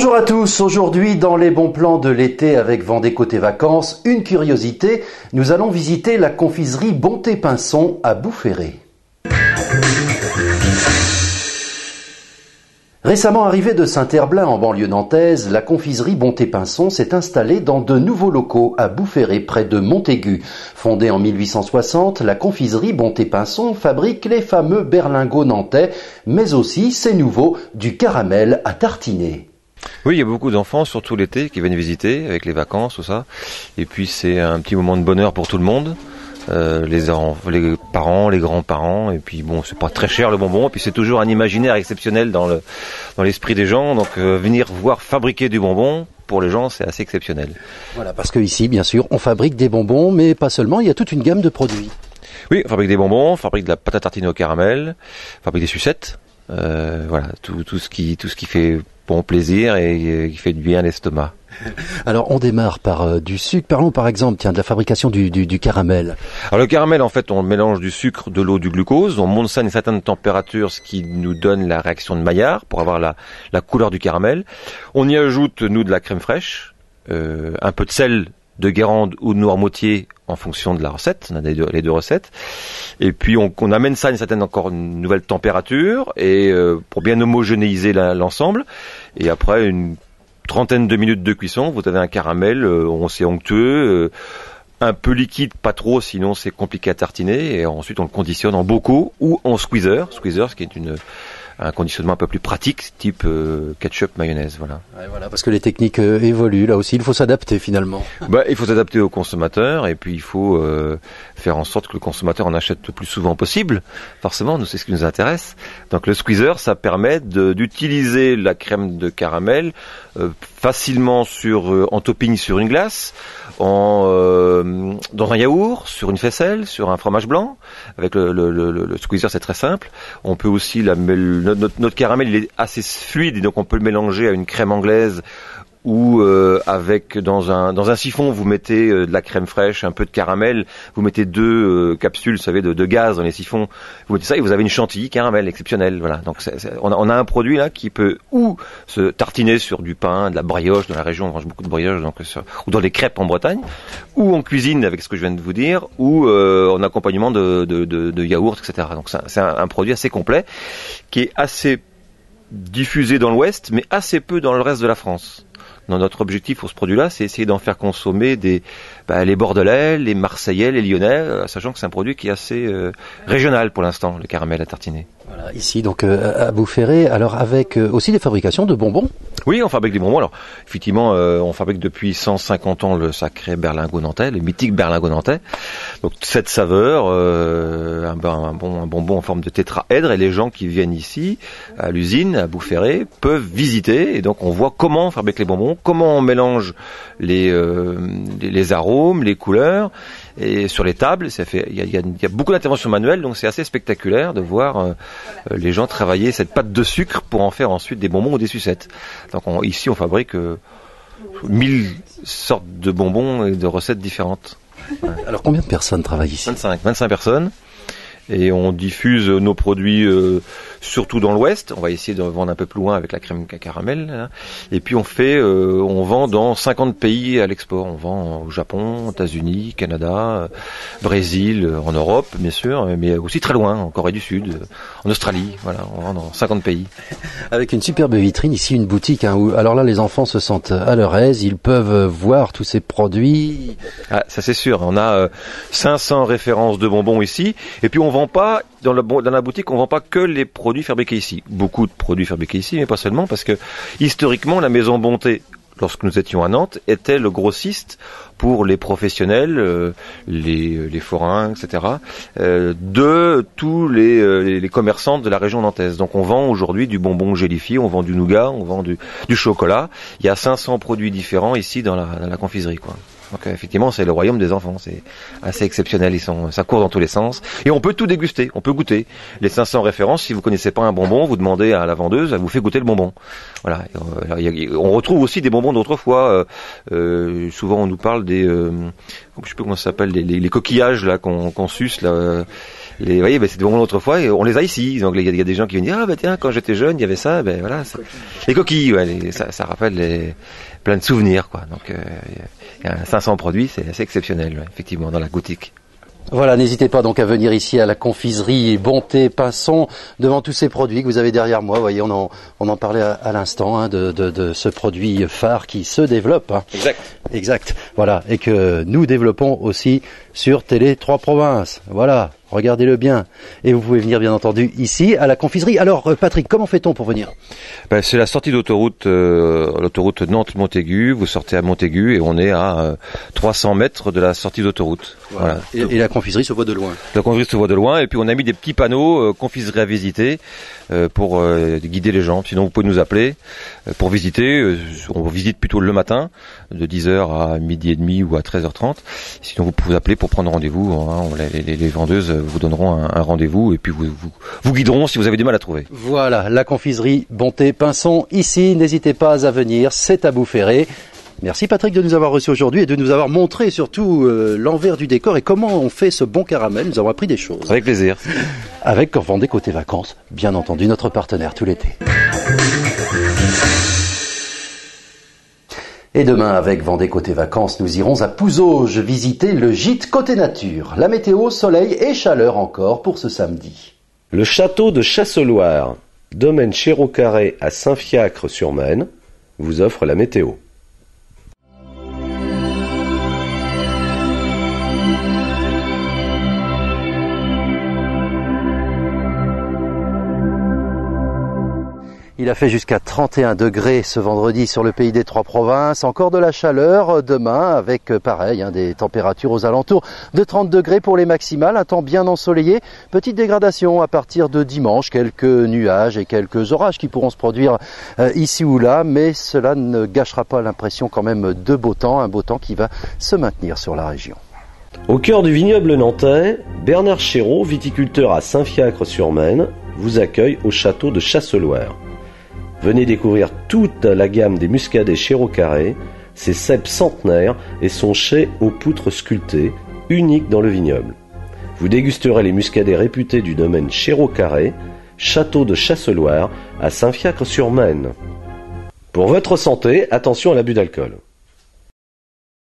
Bonjour à tous, aujourd'hui dans les bons plans de l'été avec Vendée Côté Vacances, une curiosité, nous allons visiter la confiserie Bonté-Pinson à Boufféré. Récemment arrivée de Saint-Herblain en banlieue nantaise, la confiserie Bonté-Pinson s'est installée dans de nouveaux locaux à Boufféré près de Montaigu. Fondée en 1860, la confiserie Bonté-Pinson fabrique les fameux berlingots nantais, mais aussi, c'est nouveau, du caramel à tartiner. Oui, il y a beaucoup d'enfants, surtout l'été, qui viennent visiter avec les vacances, tout ça. Et puis c'est un petit moment de bonheur pour tout le monde. Les parents, les grands-parents, et puis bon, c'est pas très cher le bonbon, et puis c'est toujours un imaginaire exceptionnel dans l'esprit des gens, donc venir voir fabriquer du bonbon, pour les gens, c'est assez exceptionnel. Voilà, parce que ici, bien sûr, on fabrique des bonbons, mais pas seulement, il y a toute une gamme de produits. Oui, on fabrique des bonbons, on fabrique de la pâte à tartiner au caramel, on fabrique des sucettes, voilà, tout ce qui fait bon plaisir et qui fait du bien à l'estomac. Alors on démarre par du sucre. Parlons par exemple de la fabrication du caramel. Alors le caramel, en fait, on mélange du sucre, de l'eau, du glucose. On monte ça à une certaine température, ce qui nous donne la réaction de Maillard pour avoir la couleur du caramel. On y ajoute, nous, de la crème fraîche, un peu de sel de Guérande ou de Noirmoutier en fonction de la recette. On a les deux recettes. Et puis on amène ça à une nouvelle température et pour bien homogénéiser l'ensemble. Et après une trentaine de minutes de cuisson, vous avez un caramel, c'est onctueux, un peu liquide, pas trop, sinon c'est compliqué à tartiner. Et ensuite on le conditionne en bocaux ou en squeezer, ce qui est un conditionnement un peu plus pratique, type ketchup, mayonnaise, voilà. Ouais, voilà, parce que les techniques évoluent, là aussi, il faut s'adapter finalement. Il faut s'adapter au consommateur, et puis il faut faire en sorte que le consommateur en achète le plus souvent possible. Forcément, nous, c'est ce qui nous intéresse. Donc le squeezer, ça permet d'utiliser la crème de caramel facilement en topping sur une glace, dans un yaourt, sur une faisselle, sur un fromage blanc. Avec le squeezer, c'est très simple. On peut aussi notre caramel, il est assez fluide, et donc on peut le mélanger à une crème anglaise ou dans un siphon, vous mettez de la crème fraîche, un peu de caramel, vous mettez deux capsules, vous savez, de gaz dans les siphons, vous mettez ça et vous avez une chantilly caramel exceptionnelle. Voilà. Donc on a un produit là qui peut ou se tartiner sur du pain, de la brioche. Dans la région, on mange beaucoup de brioche, ou dans les crêpes en Bretagne, ou en cuisine avec ce que je viens de vous dire, ou en accompagnement de yaourt, etc. Donc c'est un produit assez complet qui est assez diffusé dans l'Ouest, mais assez peu dans le reste de la France. Notre objectif pour ce produit-là, c'est essayer d'en faire consommer les Bordelais, les Marseillais, les Lyonnais, sachant que c'est un produit qui est assez régional pour l'instant, le caramel à tartiner. Voilà, ici donc à Boufféré, alors avec aussi des fabrications de bonbons. Oui, on fabrique des bonbons. Alors, effectivement, on fabrique depuis 150 ans le sacré berlingot nantais, le mythique berlingot nantais. Donc, cette saveur, un bonbon en forme de tétraèdre, et les gens qui viennent ici, à l'usine, à Boufféré, peuvent visiter. Et donc, on voit comment on fabrique les bonbons, comment on mélange les arômes, les couleurs. Et sur les tables, il y a beaucoup d'interventions manuelles, donc c'est assez spectaculaire de voir les gens travailler cette pâte de sucre pour en faire ensuite des bonbons ou des sucettes. Donc ici, on fabrique 1000 sortes de bonbons et de recettes différentes. Ouais. Alors combien de personnes travaillent ici ? 25 personnes. Et on diffuse nos produits surtout dans l'Ouest. On va essayer de vendre un peu plus loin avec la crème caramel. Là. Et puis on vend dans 50 pays à l'export. On vend au Japon, aux États-Unis, Canada, Brésil, en Europe bien sûr, mais aussi très loin, en Corée du Sud, en Australie. Voilà, on vend dans 50 pays. Avec une superbe vitrine ici, une boutique où alors là les enfants se sentent à leur aise, ils peuvent voir tous ces produits. Ah, ça c'est sûr. On a 500 références de bonbons ici, et puis on vend pas dans la boutique, on vend pas que les produits fabriqués ici. Beaucoup de produits fabriqués ici, mais pas seulement, parce que historiquement, la Maison Bonté, lorsque nous étions à Nantes, était le grossiste pour les professionnels, les forains, etc., de tous les commerçants de la région nantaise. Donc on vend aujourd'hui du bonbon gélifié, on vend du nougat, on vend du chocolat. Il y a 500 produits différents ici dans la confiserie, quoi. Donc effectivement, c'est le royaume des enfants, c'est assez exceptionnel, ça court dans tous les sens. Et on peut tout déguster, on peut goûter. Les 500 références, si vous connaissez pas un bonbon, vous demandez à la vendeuse, elle vous fait goûter le bonbon. Voilà. On retrouve aussi des bonbons d'autrefois. Souvent on nous parle je sais plus comment ça s'appelle, les coquillages là qu'on suce là. vous voyez, c'est devant autrefois, et on les a ici. Donc il y a des gens qui viennent dire, ah ben tiens, quand j'étais jeune, il y avait ça, ben voilà. Les coquilles, ouais, ça rappelle plein de souvenirs, quoi. Donc il y a 500 produits, c'est assez exceptionnel, ouais, effectivement, dans la boutique. Voilà, n'hésitez pas donc à venir ici à la confiserie Bonté Pinson devant tous ces produits que vous avez derrière moi. Vous voyez, on en parlait à l'instant, hein, de ce produit phare qui se développe. Hein. Exact. Voilà, et que nous développons aussi sur Télé 3 Provinces. Voilà, regardez-le bien. Et vous pouvez venir bien entendu ici à la confiserie. Alors Patrick, comment fait-on pour venir ? C'est la sortie d'autoroute, l'autoroute Nantes-Montaigu. Vous sortez à Montaigu et on est à 300 mètres de la sortie d'autoroute. Voilà. Et la confiserie se voit de loin. La confiserie se voit de loin et puis on a mis des petits panneaux confiserie à visiter pour guider les gens. Sinon vous pouvez nous appeler pour visiter. On visite plutôt le matin de 10h à midi et demi ou à 13h30. Sinon vous pouvez appeler pour prendre rendez-vous. Hein. Les vendeuses vous donneront un rendez-vous et puis vous guideront si vous avez du mal à trouver. Voilà, la confiserie Bonté Pinson ici. N'hésitez pas à venir, c'est à Boufféré. Merci Patrick de nous avoir reçus aujourd'hui et de nous avoir montré surtout l'envers du décor et comment on fait ce bon caramel. Nous avons appris des choses. Avec plaisir. Avec Vendée Côté Vacances, bien entendu, notre partenaire tout l'été. Et demain, avec Vendée Côté Vacances, nous irons à Pouzauges visiter le gîte Côté Nature. La météo, soleil et chaleur encore pour ce samedi. Le château de Chasseloire, domaine Chéreau-Carré à Saint-Fiacre-sur-Maine, vous offre la météo. Il a fait jusqu'à 31 degrés ce vendredi sur le pays des 3 provinces. Encore de la chaleur demain avec pareil des températures aux alentours de 30 degrés pour les maximales. Un temps bien ensoleillé. Petite dégradation à partir de dimanche. Quelques nuages et quelques orages qui pourront se produire ici ou là. Mais cela ne gâchera pas l'impression quand même de beau temps. Un beau temps qui va se maintenir sur la région. Au cœur du vignoble nantais, Bernard Chéreau, viticulteur à Saint-Fiacre-sur-Maine, vous accueille au château de Chasseloire. Venez découvrir toute la gamme des muscadets Chéreau-Carré, ses cèpes centenaires et son chai aux poutres sculptées, unique dans le vignoble. Vous dégusterez les muscadets réputés du domaine Chéreau-Carré, château de Chasseloire à Saint-Fiacre-sur-Maine. Pour votre santé, attention à l'abus d'alcool.